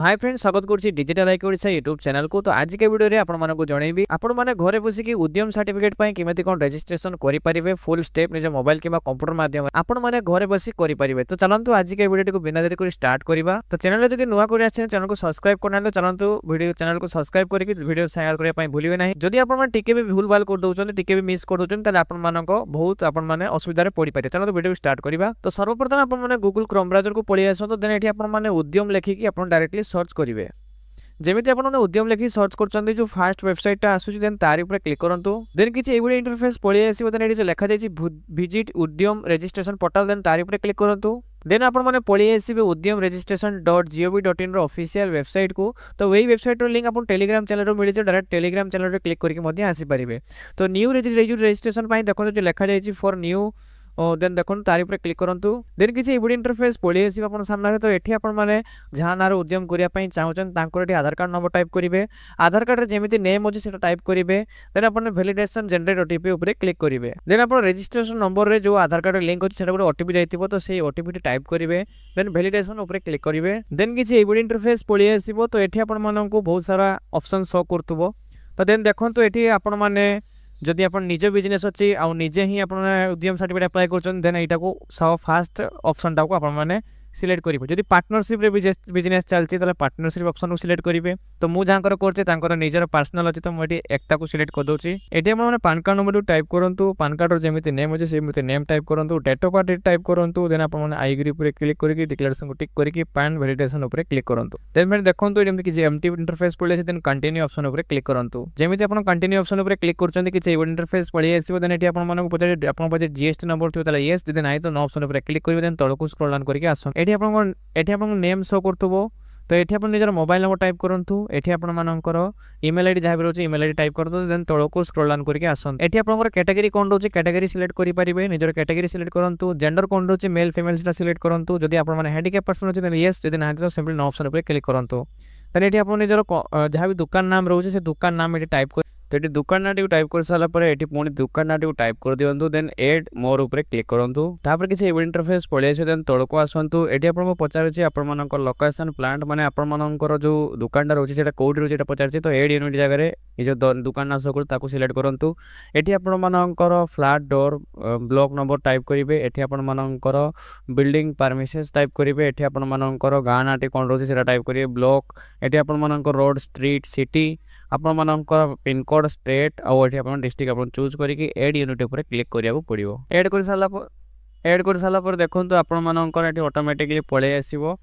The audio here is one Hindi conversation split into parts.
हाय फ्रेंड्स, स्वागत करुच्ची डिजिटल आईक ओडिशा यूट्यूब चैनल को। तो आज के वीडियो रे आपण मानक जणैबी आपण माने घरे बसिकी उद्यम सर्टिफिकेट पई केमिति कोन रजिस्ट्रेशन करि परिबे फुल स्टेप निज मोबाइल किबा कंप्यूटर माध्यम आपण माने घरे बसी करि परिबे। तो चलंतु आज के वीडियो को बिना देरी करी स्टार्ट करिबा। तो चैनल जदि नुवा करि आछन चैनल को सब्सक्राइब करना तो चलंतु वीडियो चैनल को सब्सक्राइब करिकि वीडियो शेयर करिया पई भूलिबे नाही। जदि आपण माने टिके भी भूल भाल कर दोछन टिके भी मिस कर दोछन तले आपण मानक बहुत आपण माने असुविधा रे पड़ी पारे। चलंतु वीडियो स्टार्ट करिबा। तो सर्वप्रथम आपण माने गूगल क्रोम ब्राउजर को पळि आसो। तो देन एठी आपण माने उद्यम लेखिकी आपण डायरेक्टली सर्च करिवे। जेमिति आपण उद्यम लेखि सर्च करछन्ती जो फास्ट वेबसाइट आसुची देन तारि ऊपर क्लिक करंतु। देन किछि एबुडी इंटरफेस पळि आसीबो। देन एठी जो लेखा जायछि विजिट उद्यम रजिस्ट्रेशन पोर्टल देन तारि ऊपर क्लिक करंतु। देन आपण माने पळि आसीबे उद्यम registration.gov.in रो ऑफिशियल वेबसाइट को। तो वही वेबसाइट रो लिंक आपण टेलीग्राम चैनल रो मिलि जे डायरेक्ट टेलीग्राम चैनल रे क्लिक करके मध्ये आसी परिबे। तो न्यू रजिस्ट्रेशन पई देखो जो लेखा जायछि फॉर न्यू देन देखो तारि ऊपर क्लिक करंतु। देन किछि एबुडी इंटरफेस पळि आसीबे आपण सामने। तो एठी आपण माने जहा नार उद्यम करिया पई चाहउछन तांकर एठी आधार कार्ड नंबर टाइप करिवे। आधार कार्ड रे जेमिति नेम अछि सेटा टाइप करिवे। देन आपण वैलिडेशन जनरेट ओटीपी ऊपर क्लिक करिवे। देन आपण रजिस्ट्रेशन नंबर रे जो आधार कार्ड लिंक अछि सेटा ओटीपी जाइतिबो। तो सेही ओटीपी टाइप करिवे। देन वैलिडेशन ऊपर क्लिक करिवे। देन किछि एबुडी इंटरफेस पळि आसीबो। तो एठी आपण माननकु बहुत सारा ऑप्शन शो करतुबो। तो देन देखंतु एठी आपण माने जदि आपण निज बिजनेस अछि आ निजे ही आपण उद्यम सर्टिफिकेट अप्लाई करछन देन एटा को सब फास्ट ऑप्शन टा को आपण माने सिलेक्ट करिवे। जदि पार्टनरशिप रे बिजनेस चलछि तले पार्टनरशिप ऑप्शन को सिलेक्ट करिवे। तो मु जांकर करछे तांकर निजर पर्सनल अछि तो मु एटी एकता को सिलेक्ट कर दोछि। एटी आपण माने पैन कार्ड नंबर टाइप करंतु। पैन कार्ड रो जेमिति नेम अछि सेमिति नेम टाइप करंतु। डेट ऑफ बर्थ टाइप करंतु। देन आपण माने आई एग्री ऊपर क्लिक करिकि डिक्लेरेशन को टिक करिकि पैन वैलिडेशन ऊपर क्लिक करंतु। देन मैंने देखंतु जेमिति कि एम्प्टी इंटरफेस पळि आछि देन कंटिन्यू ऑप्शन ऊपर क्लिक करंतु। जेमिति आपण कंटिन्यू ऑप्शन ऊपर क्लिक करछन्ति कि एबो इंटरफेस पळि आसीबो। देन एटी आपण माने पछे आपण पछे जीएसटी नंबर थियो तले यस जदि नाही तो नो ऑप्शन ऊपर क्लिक करिवे। देन तळको स्क्रॉल डाउन करिकि आसो। एटी आपण नेम शो करथबो। तो एठी आपण निजर मोबाइल नंबर टाइप करंतु। एठी आपण मानकर ईमेल आईडी जहा भी रहउची ईमेल आईडी टाइप करदो। देन तळको स्क्रॉल डाउन करके आसन। एठी आपनकर कैटेगरी कोन रहउची कैटेगरी सिलेक्ट करि परिबे। निजर कैटेगरी सिलेक्ट करंतु। जेंडर कोन रहउची मेल फीमेल सेटा सिलेक्ट करंतु। जदि आपण माने हैंडीकैप पर्सन अछि देन यस जदि नाही तो सिंपली नो ऑप्शन ऊपर क्लिक करंतु। देन एठी आपण निजर जहा भी दुकान नाम रहउची से दुकान नाम एठी टाइप कर। तो ये दुकान नाटी टाइप कर सारा पर ये पुणी दुकान नाटी टाइप कर दिंतु। देन एड मोर ऊपर क्लिक करंतु। तापर किसी इंटरफेस पळि आसे। देन तळको आसंतु। एठी आपण पचारछि आपण मानक लोकेशन प्लांट माने आपण मानकर जो दुकानदार होछि सेटा कोठी रहछि एटा पचारछि। तो एड यूनिट जगह रे ए जो दुकान ना सको ताको सिलेक्ट करंतु। एठी आपण मानकर flat door block number type करिवे। एठी आपण मानकर बिल्डिंग परमिशंस टाइप करिवे। एठी आपण मानकर गां नाटी कोन रहछि सेटा टाइप करिवे। ब्लॉक एठी आपण मानकर रोड स्ट्रीट सिटी आपण मानकर पिन कोड स्टेट आ एठी आपण डिस्ट्रिक्ट आपण चूज करिकि एड यूनिट ऊपर क्लिक करियाको पड़िबो। एड कर साला पर देखंतु आपण मानकर एठी ऑटोमेटिकली पळे आसीबो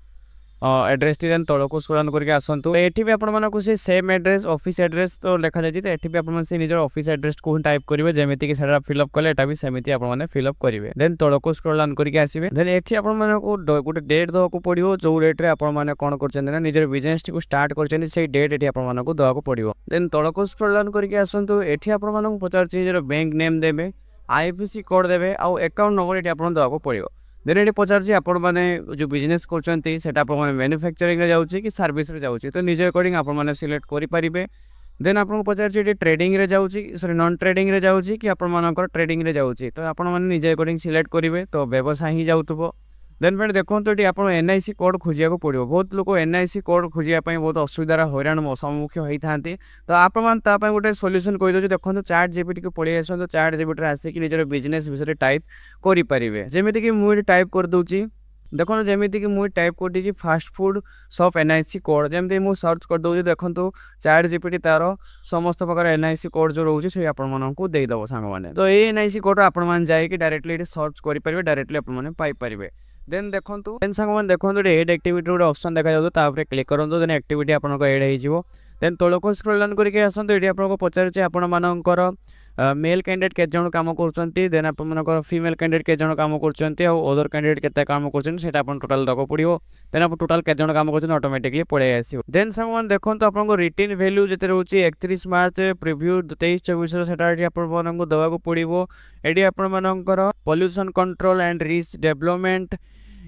एड्रेस टी। देन तळको स्क्रॉल डाउन करके आसंतु। एठी भी आपण मानको से सेम एड्रेस ऑफिस एड्रेस तो लेखा जायछि। तो एठी भी आपण से निजर ऑफिस एड्रेस को टाइप करिवे। जेमिति कि सेटा फिल अप कले एटा भी सेमिति आपण माने फिल अप करिवे। देन तळको स्क्रॉल डाउन करके आसीबे। देन एठी आपण मानको गोटे डेट दବାକୁ पड़िबो। जो डेट रे आपण माने कोन करछन ना निजर बिजनेस टी को स्टार्ट करछन सेही डेट एठी आपण मानको दବାକୁ पड़िबो। देन तळको स्क्रॉल डाउन करके आसंतु। एठी आपण मानको पचारछि निजर बैंक नेम देबे आईएफएससी कोड देबे आ अकाउंट नंबर एठी आपण दବାକୁ पड़िबो। देन एठी पचारछि आपण माने जो बिजनेस करछन्ती सेटा आपण माने मैन्युफैक्चरिंग रे जाउछि कि सर्विस रे जाउछि। तो निजे अकॉर्डिंग आपण माने सिलेक्ट करि परिबे। देन आपण पचारछि एठी ट्रेडिंग रे जाउछि सॉरी नॉन ट्रेडिंग रे जाउछि कि आपण मानकर ट्रेडिंग रे जाउछि। तो आपण माने निजे अकॉर्डिंग सिलेक्ट करिवे। तो व्यवसाय ही जाउतबो। देन फ्रेंड देखंतु एठी आपण एनआईसी कोड खोजिया को पड़िबो। बहुत लोक एनआईसी कोड खोजिया पई बहुत असुविधा हैरान सम्मुखीन होई थांती। तो आपण मान ता पई गोटे सॉल्यूशन कहि दोछु। देखंतु चैट जीपीटी को पळि आसंतु। चैट जीपीटी रे आसी कि निजर बिजनेस विषय टाइप करि परिबे। जेमिति कि मु टाइप कर दोछि। देखो जेमिति कि मु टाइप कर दीछि fast food shop NIC code. जेमिति मु सर्च कर दोछि। देखंतु चैट जीपीटी तारो समस्त प्रकार एनआईसी कोड जो रहउछि से आपण माननकु देई दबो सांग माने। तो ए एनआईसी कोड आपण मान जाय कि डायरेक्टली एठी सर्च करि परिबे। डायरेक्टली आपण माने पाई परिबे। देन देखंतु देन सांग माने देखंतु एड एक्टिविटी रो ऑप्शन देखा जाउ। तापर क्लिक करंतु। देन एक्टिविटी आपनको एड हे जिवो। देन तळको स्क्रॉल डाउन करके आसंतु। एठी आपनको पचारछि आपण मानकर मेल कैंडिडेट के जण काम करछन्ती। देन आपण मानकर फीमेल कैंडिडेट के जण काम करछन्ती आ अदर कैंडिडेट केते काम करछन सेटा आपण टोटल दको पड़िबो। देन आपण टोटल के जण काम करछन ऑटोमेटिकली पळे आसीबो। देन सांग माने देखंतु आपनको रिटेन वैल्यू जते रहउछि 31 मार्च प्रीव्यू 23-24 सेटा एठी आपण माननको दबाको पड़िबो। एठी आपण मानकर pollution control and risk development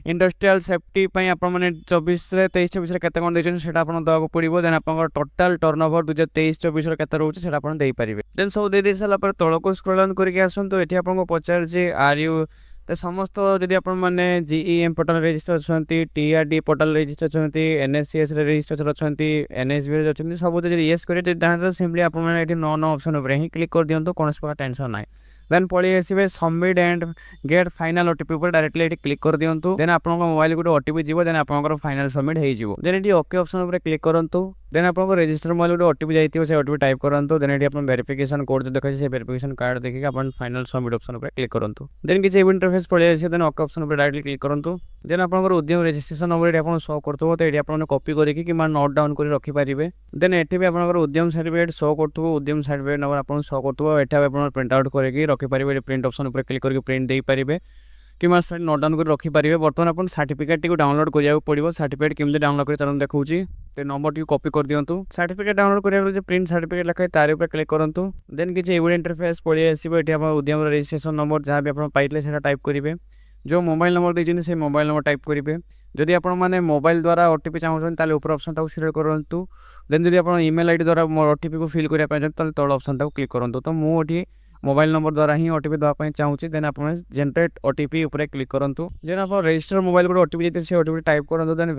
industrial safety पई आपण माने 24 रे 23-24 रे केते कोन देछन सेटा आपण दବାକୁ पड़िबो। देन आपन टोटल टर्नओवर 2023-24 रे केते रहउछि सेटा आपण देई परिबे। देन सब दे साला पर तळको स्क्रॉल डाउन करके आसंतु। एठी आपन को पचार जे आर यू तो समस्त जदि आप जीईएम पोर्टाल रजिस्टर अच्छा टीआरडी पोर्टाल रजिस्टर अच्छा एनएससीएस रजिस्टर अच्छा एनएसबी अच्छा सब येस करेंगे सिंपली आप नो नो ऑप्शन उपर ही क्लिक कर दिंतु कौन प्रकार टेंशन ना देन पलि आसवे submit and get final OTP पर डायरेक्टली ये क्लिक कर दिंतु देन आप मोबाइल गोटे ओटीपी जीव देन आप फाइनल सबमिट हो देन ये ओके ऑप्शन उपर क्लिक करूँ देन आप रजिस्टर मोबाइल गोटे ओटीपी जाइए से ओटीपी टाइप करूँ देन ये वेरिफिकेशन कोड जो देखा वेरिफिकेशन कार्ड देखिए आप फाइनल सबमिट ऑप्शन उपर क्लिक करूँ देन किसी इंटरफेस पड़े आसे देन ओके ऑप्शन उपर डायरेक्टली क्लिक करूँ देन आप उद्यम रजिस्ट्रेशन नंबर ये शो करते तो ये आप कॉपी करके कि नोट डाउन कर रखिपारे देन ये भी आप उद्यम सर्टिफिकेट शो कर उद्यम सर्टिफिकेट नंबर आप शो कर ये प्रिंट आउट करके रखिपारे प्रिंट ऑप्शन उपर क्लिक करके प्रिंट दे पारे कि नोट डाउन कर रखिपारे बर्तमान आप सर्टिफिकेट टी डाउनलोड करा पड़ो सर्टिफिकेट केमती डाउनलोड कर देखा तो नंबर टी कॉपी कर दिंतु सर्टिफिकेट डाउनलोड करा प्रिंट सर्टिफिकेट लिखाए तार उपर क्लिक करूँ देन किसी एवं इंटरफेस पड़े आसो ये उद्यम रजिस्ट्रेशन नंबर जहाँ भी आप पाइले टाइप करेंगे जो मोबाइल नंबर देते से मोबाइल नंबर टाइप करेंगे जदि आप मोबाइल द्वारा ओटीपी चाहते ऊपर ऑप्शन टाक सिलेक्ट करूँ देन जब आप ईमेल आईडी द्वारा ओटीपी को फिल करने तल ऑप्शन टाक क्लिक करूँ तो मुझे मोबाइल नंबर द्वारा ही ओटीपी देवाई चाहूँगी देन आप जनरेट ओटीपी उपर क्लिक करूँ देन आप रजिस्टर मोबाइल गोटे ओटीपी देते ओटीपी टाइप करूँ देन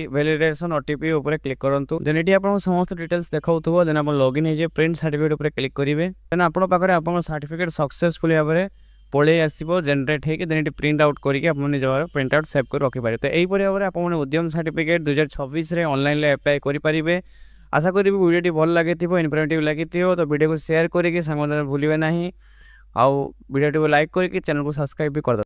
वैलिडेशन ओटीपी उपर क्लिक करूँ देन ये आप समस्त डिटेल्स देखा देन आप लॉगिन हो प्रिंट सर्टिफिकेट उपर क्लिक करेंगे देन आपको पाखे आप सर्टिफिकेट सक्सेसफुल भाव में पलि आसो जनरेट होगी देन ये प्रिंट आउट करके आप निज प्रिंट आउट सेव कर रखिपारे तो यही भाव में आप उद्यम सर्टिफिकेट 2026 ऑनलाइन अप्लाई करेंगे आशा करी वीडियो भल लगे इनफर्मेटिव लगी तो वीडियो को शेयर करके सांग भूलें ना आउ वीडियो लाइक करके चैनल को सब्सक्राइब भी कर